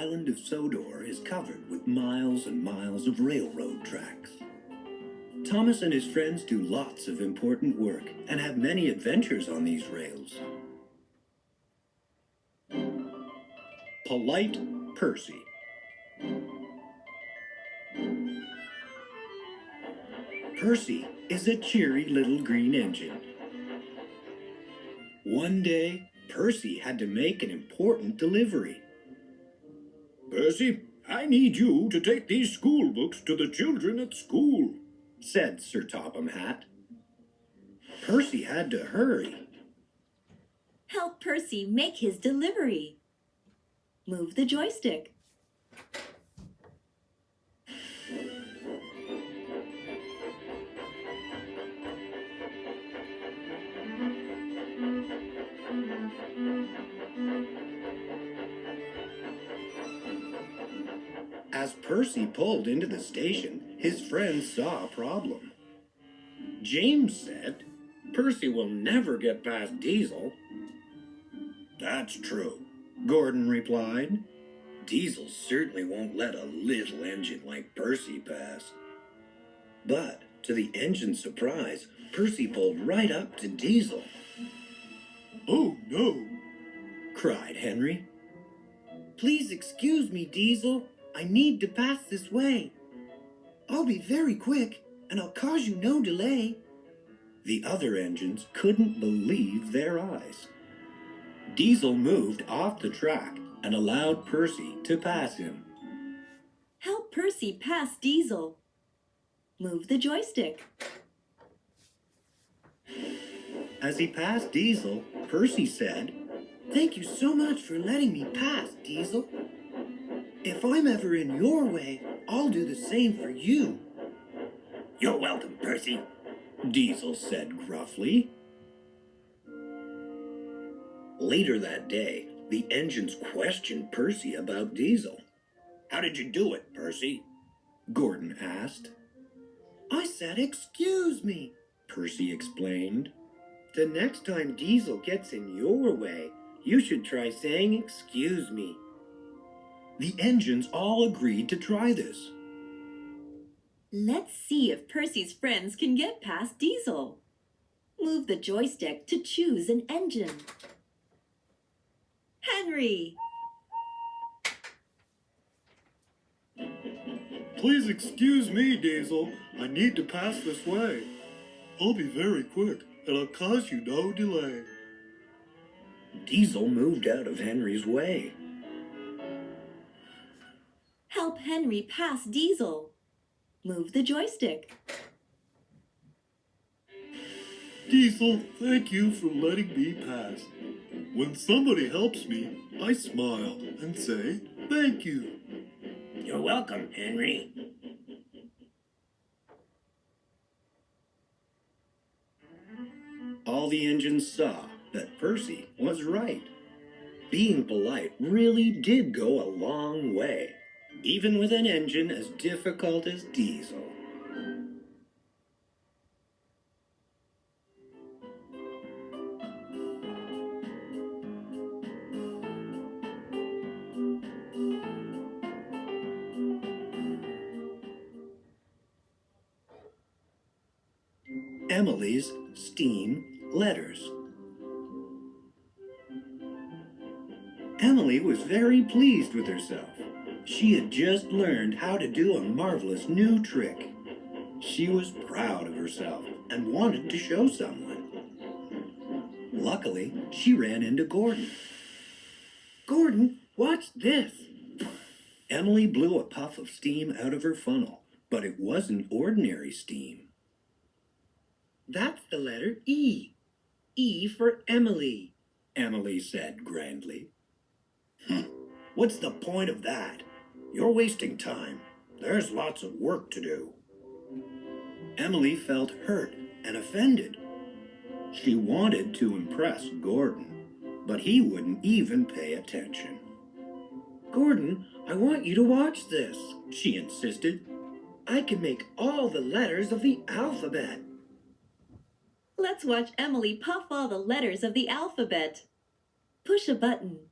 island of Sodor is covered with miles and miles of railroad tracks. Thomas and his friends do lots of important work and have many adventures on these rails. Polite Percy. Percy is a cheery little green engine. One day, Percy had to make an important delivery. Percy, I need you to take these school books to the children at school, said Sir Topham Hatt. Percy had to hurry. Help Percy make his delivery. Move the joystick. As Percy pulled into the station, his friends saw a problem. James said, "Percy will never get past Diesel." "That's true," Gordon replied. "Diesel certainly won't let a little engine like Percy pass." But, to the engine's surprise, Percy pulled right up to Diesel. "Oh, no," cried Henry. "Please excuse me, Diesel. I need to pass this way. I'll be very quick, and I'll cause you no delay." The other engines couldn't believe their eyes. Diesel moved off the track and allowed Percy to pass him. Help Percy pass Diesel. Move the joystick. As he passed Diesel, Percy said, "Thank you so much for letting me pass, Diesel. If I'm ever in your way, I'll do the same for you." "You're welcome, Percy," Diesel said gruffly. Later that day, the engines questioned Percy about Diesel. "How did you do it, Percy?" Gordon asked. "I said, 'Excuse me,'" Percy explained. "The next time Diesel gets in your way, you should try saying 'excuse me.'" The engines all agreed to try this. Let's see if Percy's friends can get past Diesel. Move the joystick to choose an engine. Henry! "Please excuse me, Diesel. I need to pass this way. I'll be very quick, and I'll cause you no delay." Diesel moved out of Henry's way. Help Henry pass Diesel. Move the joystick. "Diesel, thank you for letting me pass. When somebody helps me, I smile and say, 'Thank you.'" "You're welcome, Henry." All the engines saw that Percy was right. Being polite really did go a long way, even with an engine as difficult as Diesel. Emily's steam letters. Emily was very pleased with herself. She had just learned how to do a marvelous new trick. She was proud of herself and wanted to show someone. Luckily, she ran into Gordon. "Gordon, watch this." Emily blew a puff of steam out of her funnel, but it wasn't ordinary steam. "That's the letter E. E for Emily," Emily said grandly. "What's the point of that? You're wasting time. There's lots of work to do." Emily felt hurt and offended. She wanted to impress Gordon, but he wouldn't even pay attention. "Gordon, I want you to watch this," she insisted. "I can make all the letters of the alphabet." Let's watch Emily puff all the letters of the alphabet. Push a button.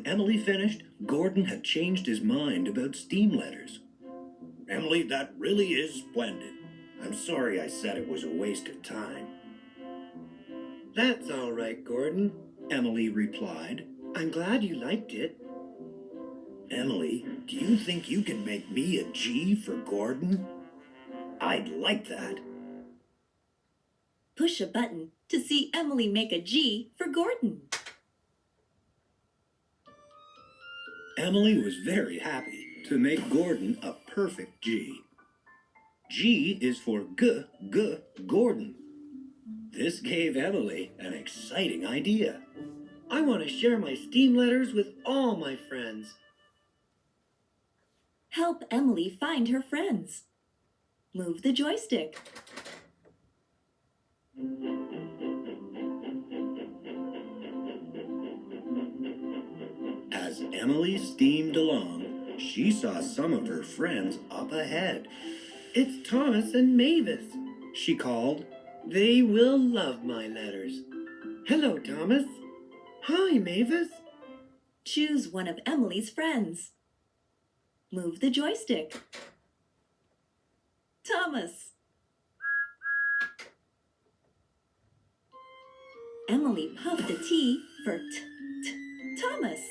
Emily finished, Gordon had changed his mind about steam letters. Emily, that really is splendid. I'm sorry I said it was a waste of time. That's all right, Gordon, Emily replied. I'm glad you liked it. Emily, do you think you can make me a G for Gordon? I'd like that. Push a button to see Emily make a G for Gordon. Emily was very happy to make Gordon a perfect G. G is for Gordon. This gave Emily an exciting idea. I want to share my steam letters with all my friends. Help Emily find her friends. Move the joystick. As Emily steamed along, she saw some of her friends up ahead. It's Thomas and Mavis, She called. They will love my letters. Hello, Thomas. Hi, Mavis. Choose one of Emily's friends. Move the joystick. Thomas. Emily puffed a T for Thomas.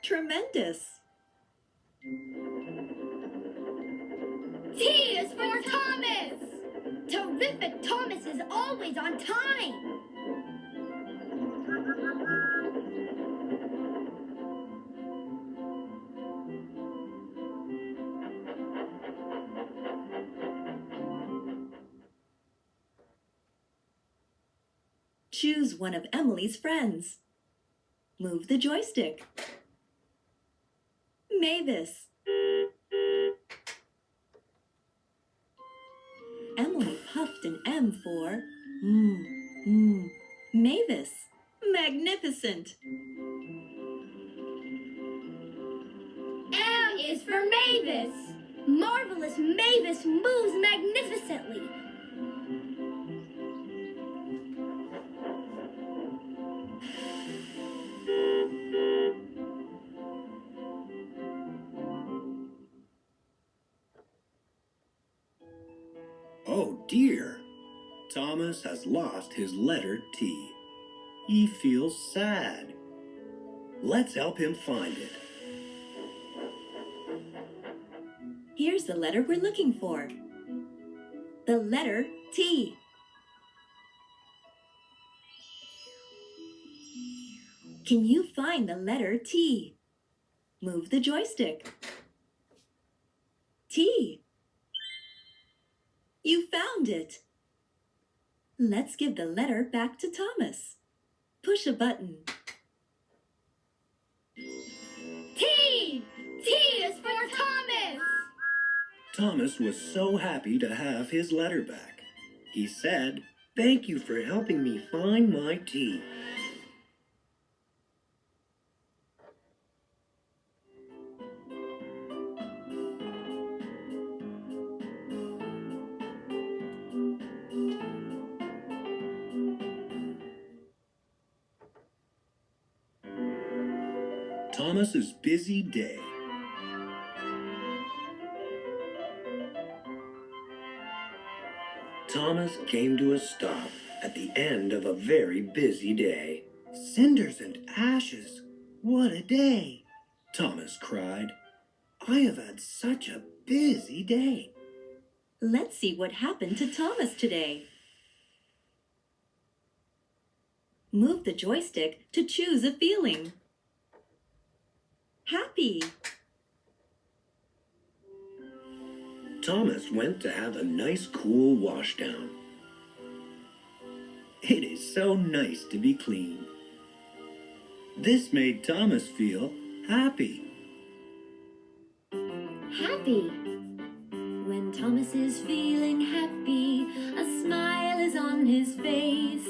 Tremendous. T is for Thomas! Terrific! Thomas is always on time! Choose one of Emily's friends. Move the joystick. Mavis. Emily puffed an M for Mavis. Magnificent. M is for Mavis! Marvelous Mavis moves magnificently! Oh dear! Thomas has lost his letter T. He feels sad. Let's help him find it. Here's the letter we're looking for. The letter T. Can you find the letter T? Move the joystick. T. You found it. Let's give the letter back to Thomas. Push a button. T! T is for Thomas! Thomas was so happy to have his letter back. He said, Thank you for helping me find my T. Thomas's busy day. Thomas came to a stop at the end of a very busy day. Cinders and ashes. What a day. Thomas cried. I have had such a busy day. Let's see what happened to Thomas today. Move the joystick to choose a feeling. Happy. Thomas went to have a nice cool washdown. It is so nice to be clean. This made Thomas feel happy. Happy. When Thomas is feeling happy, a smile is on his face.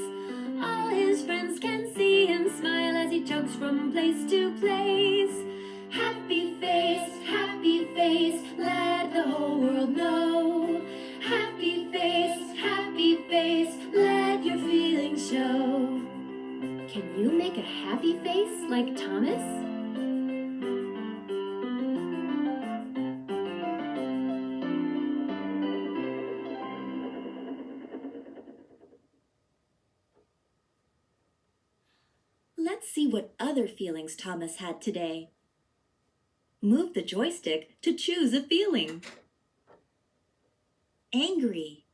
All his friends can see him smile as he jogs from place to place. Happy face, let the whole world know. Happy face, let your feelings show. Can you make a happy face like Thomas? Let's see what other feelings Thomas had today. Move the joystick to choose a feeling. Angry.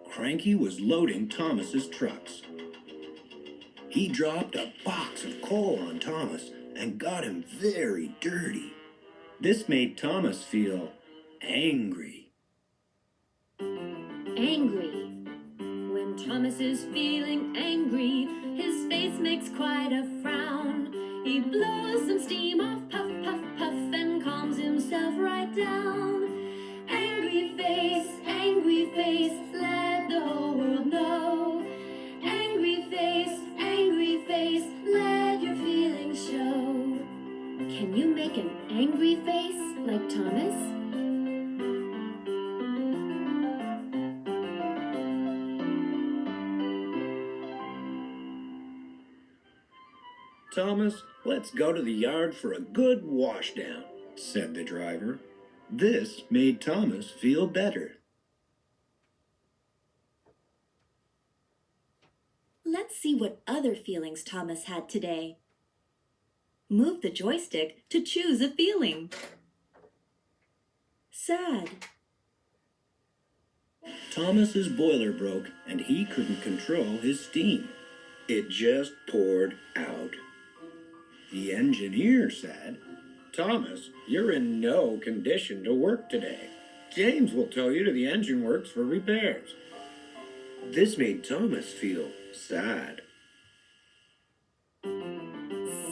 Cranky was loading Thomas's trucks. He dropped a box of coal on Thomas and got him very dirty. This made Thomas feel angry. Angry. When Thomas is feeling angry, his face makes quite a frown. He blows some steam off, puff, puff, puff, and calms himself right down. Angry face, let the whole world know. Angry face, let your feelings show. Can you make an angry face like Thomas? Thomas, let's go to the yard for a good washdown, said the driver. This made Thomas feel better. Let's see what other feelings Thomas had today. Move the joystick to choose a feeling. Sad. Thomas's boiler broke and he couldn't control his steam. It just poured out. The engineer said, "Thomas, you're in no condition to work today. James will tow you to the engine works for repairs." This made Thomas feel sad.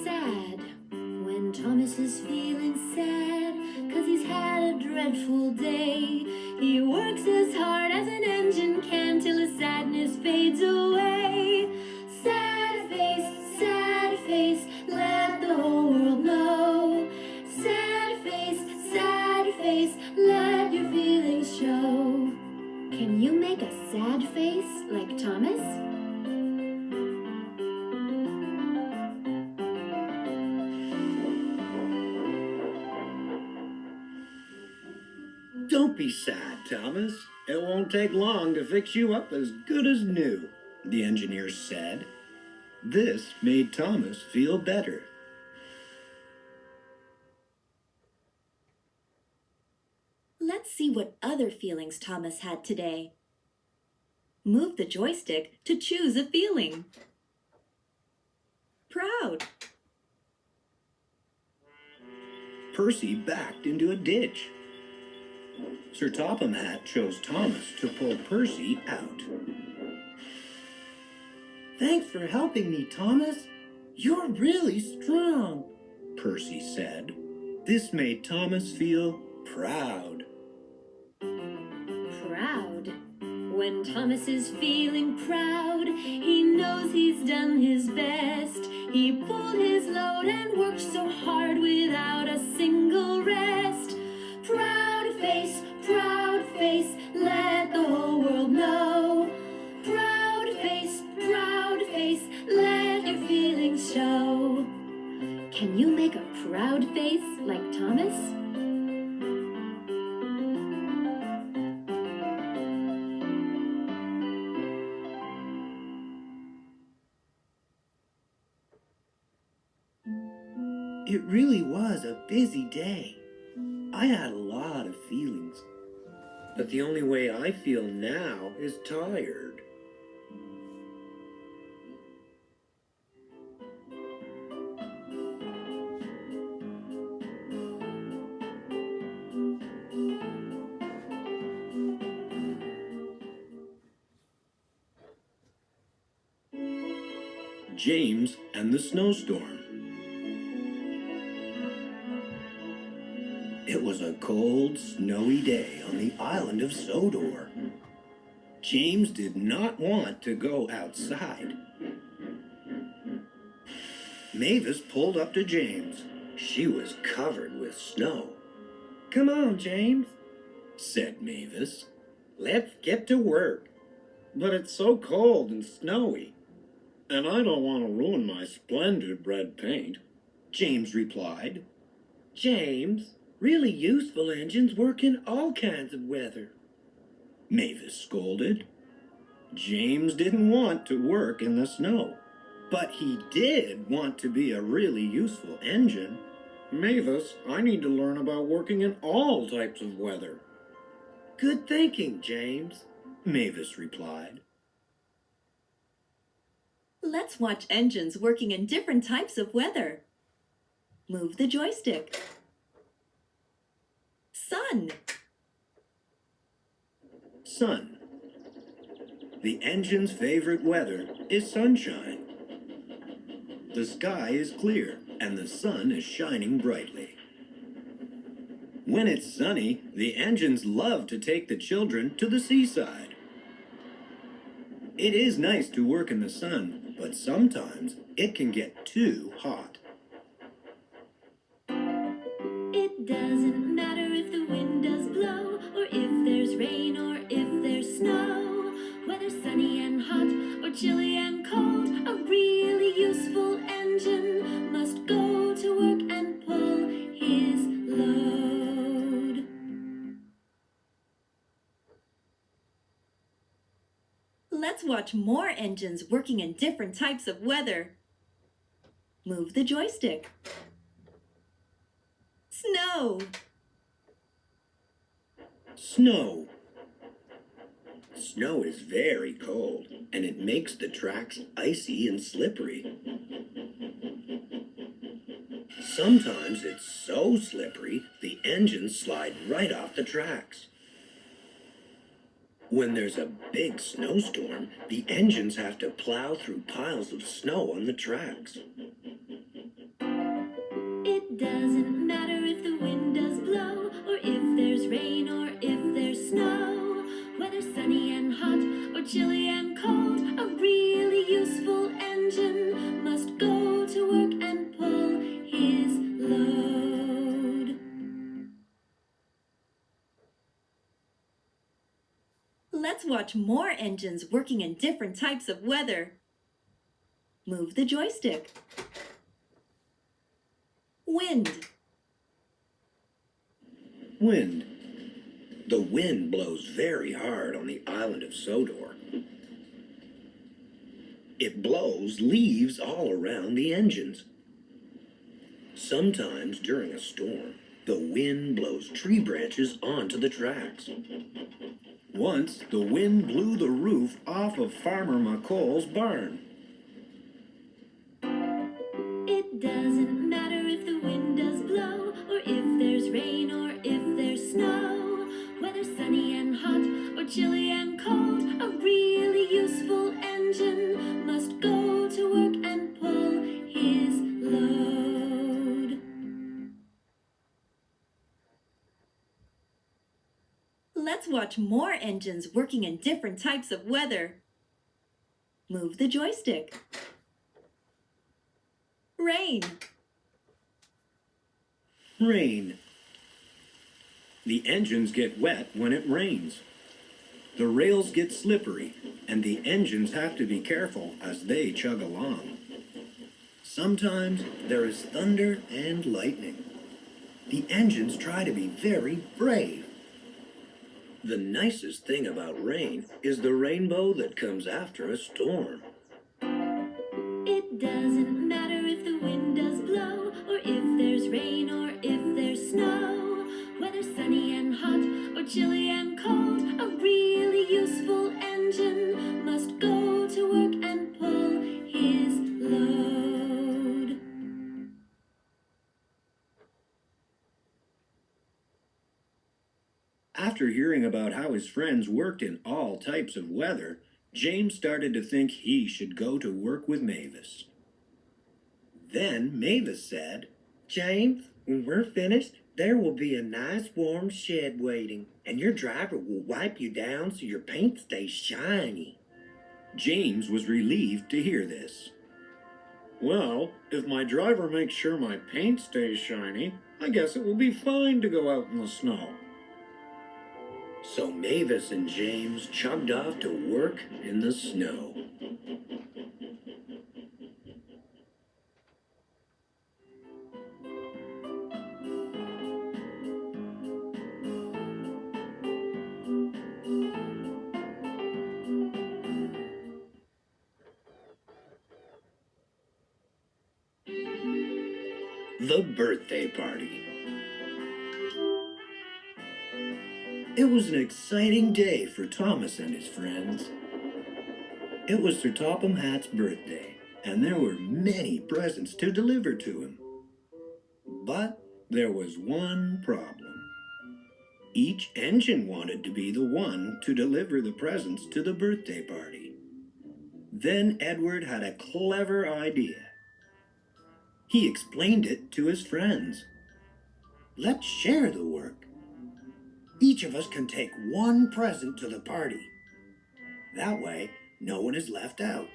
Sad. When Thomas is feeling sad, 'cause he's had a dreadful day, he works as hard as an engine can till his sadness fades away. Sad face, let the whole world know. Sad face, let your feelings show. Can you make a sad face like Thomas? Don't be sad, Thomas. It won't take long to fix you up as good as new, the engineer said. This made Thomas feel better. Let's see what other feelings Thomas had today. Move the joystick to choose a feeling. Proud. Percy backed into a ditch. Sir Topham Hatt chose Thomas to pull Percy out. "Thanks for helping me, Thomas. You're really strong," Percy said. This made Thomas feel proud. Proud. When Thomas is feeling proud, he knows he's done his best. He pulled his load and worked so hard without a single rest. Proud face, let the whole world know. Proud face, let your feelings show. Can you make a proud face like Thomas? It really was a busy day. I had a lot of feelings. But the only way I feel now is tired. James and the snowstorm. It was a cold, snowy day on the island of Sodor. James did not want to go outside. Mavis pulled up to James. She was covered with snow. "Come on, James," said Mavis. "Let's get to work." "But it's so cold and snowy, and I don't want to ruin my splendid red paint," James replied. "James, really useful engines work in all kinds of weather," Mavis scolded. James didn't want to work in the snow, but he did want to be a really useful engine. Mavis, I need to learn about working in all types of weather. Good thinking, James, Mavis replied. Let's watch engines working in different types of weather. Move the joystick. Sun. Sun. The engine's favorite weather is sunshine. The sky is clear and the sun is shining brightly. When it's sunny, the engines love to take the children to the seaside. It is nice to work in the sun, but sometimes it can get too hot. It doesn't matter if the wind does blow, or if there's rain, or if there's snow. Whether sunny and hot, or chilly and cold, a really useful engine must go to work and pull his load. Let's watch more engines working in different types of weather. Move the joystick. Snow. Snow. Snow is very cold, and it makes the tracks icy and slippery. Sometimes it's so slippery, the engines slide right off the tracks. When there's a big snowstorm, the engines have to plow through piles of snow on the tracks. It doesn't matter if the wind does blow, or if there's rain, or if there's snow. Whether sunny and hot, or chilly and cold, a really useful engine must go to work and pull his load. Let's watch more engines working in different types of weather. Move the joystick. Wind. Wind. The wind blows very hard on the island of Sodor. It blows leaves all around the engines. Sometimes during a storm, the wind blows tree branches onto the tracks. Once, the wind blew the roof off of Farmer McColl's barn. It doesn't matter if the wind does blow, or if there's rain, or if there's snow. Whether sunny and hot, or chilly and cold, a really useful engine must go to work and pull his load. Let's watch more engines working in different types of weather. Move the joystick. Rain. Rain. The engines get wet when it rains. The rails get slippery, and the engines have to be careful as they chug along. Sometimes there is thunder and lightning. The engines try to be very brave. The nicest thing about rain is the rainbow that comes after a storm. It doesn't matter if the wind does blow, or if there's rain, or if there's snow. Whether sunny and hot, or chilly and cold, a really useful engine must go to work and pull his load. After hearing about how his friends worked in all types of weather, James started to think he should go to work with Mavis. Then Mavis said, James, when we're finished, there will be a nice warm shed waiting, and your driver will wipe you down so your paint stays shiny. James was relieved to hear this. Well, if my driver makes sure my paint stays shiny, I guess it will be fine to go out in the snow. So Mavis and James chugged off to work in the snow. the birthday party. It was an exciting day for Thomas and his friends. It was Sir Topham Hatt's birthday, and there were many presents to deliver to him. But there was one problem. Each engine wanted to be the one to deliver the presents to the birthday party. Then Edward had a clever idea. He explained it to his friends. Let's share the work. Each of us can take one present to the party. That way, no one is left out.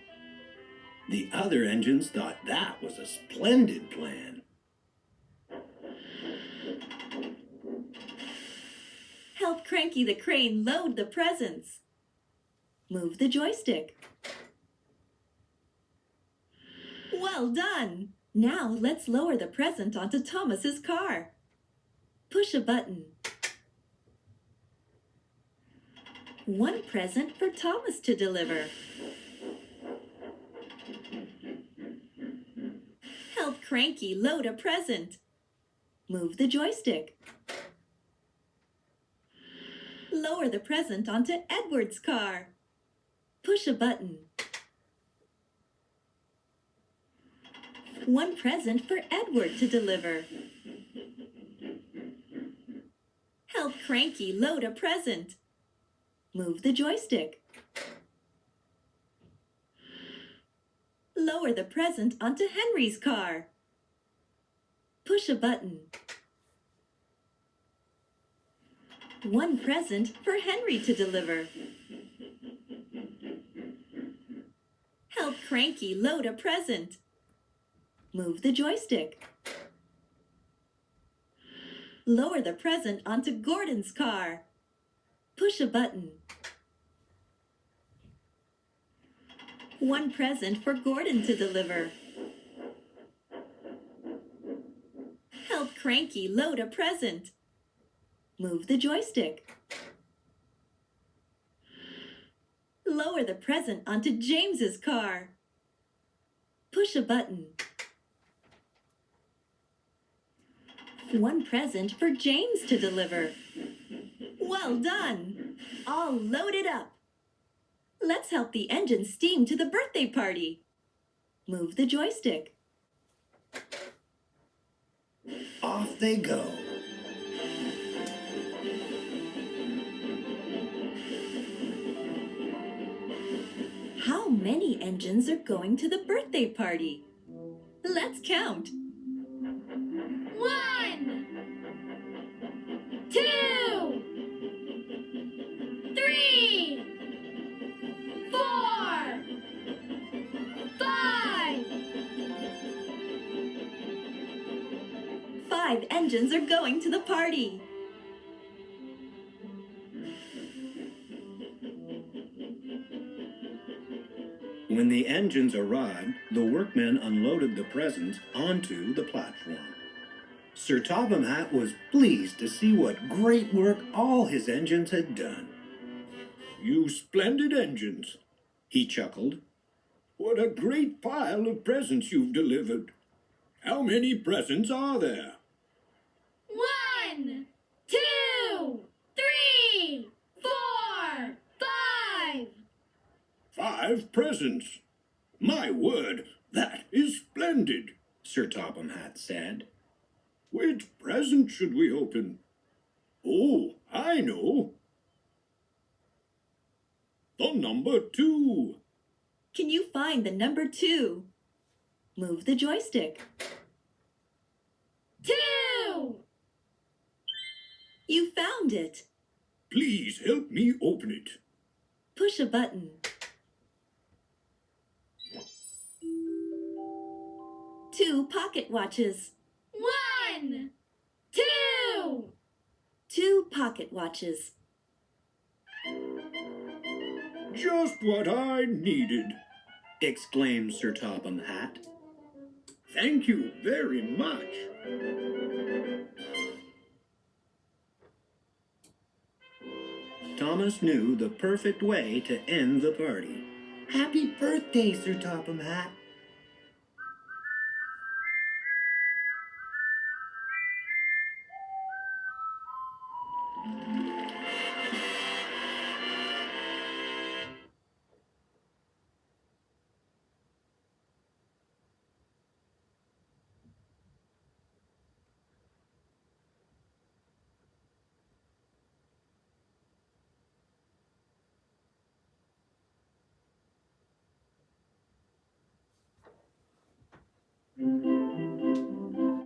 The other engines thought that was a splendid plan. Help Cranky the Crane load the presents. Move the joystick. Well done! Now let's lower the present onto Thomas's car. Push a button. One present for Thomas to deliver. Help Cranky load a present. Move the joystick. Lower the present onto Edward's car. Push a button. One present for Edward to deliver. Help Cranky load a present. Move the joystick. Lower the present onto Henry's car. Push a button. One present for Henry to deliver. Help Cranky load a present. Move the joystick. Lower the present onto Gordon's car. Push a button. One present for Gordon to deliver. Help Cranky load a present. Move the joystick. Lower the present onto James's car. Push a button. One present for James to deliver. Well done! All loaded up. Let's help the engine steam to the birthday party. Move the joystick. Off they go. How many engines are going to the birthday party? Let's count. 1, 2, 3, 4, 5. 5 engines are going to the party. When the engines arrived, the workmen unloaded the presents onto the platform. Sir Topham Hatt was pleased to see what great work all his engines had done. You splendid engines, He chuckled. What a great pile of presents you've delivered. How many presents are there? 1, 2, 3, 4, 5. 5 presents. My word, that is splendid. Sir Topham Hatt said. Which present should we open? Oh, I know. The number 2. Can you find the number 2? Move the joystick. 2. You found it. Please help me open it. Push a button. 2 pocket watches. 1, 2. 2 pocket watches. Just what I needed. Exclaimed Sir Topham Hatt. Thank you very much. Thomas knew the perfect way to end the party. Happy birthday, Sir Topham Hatt.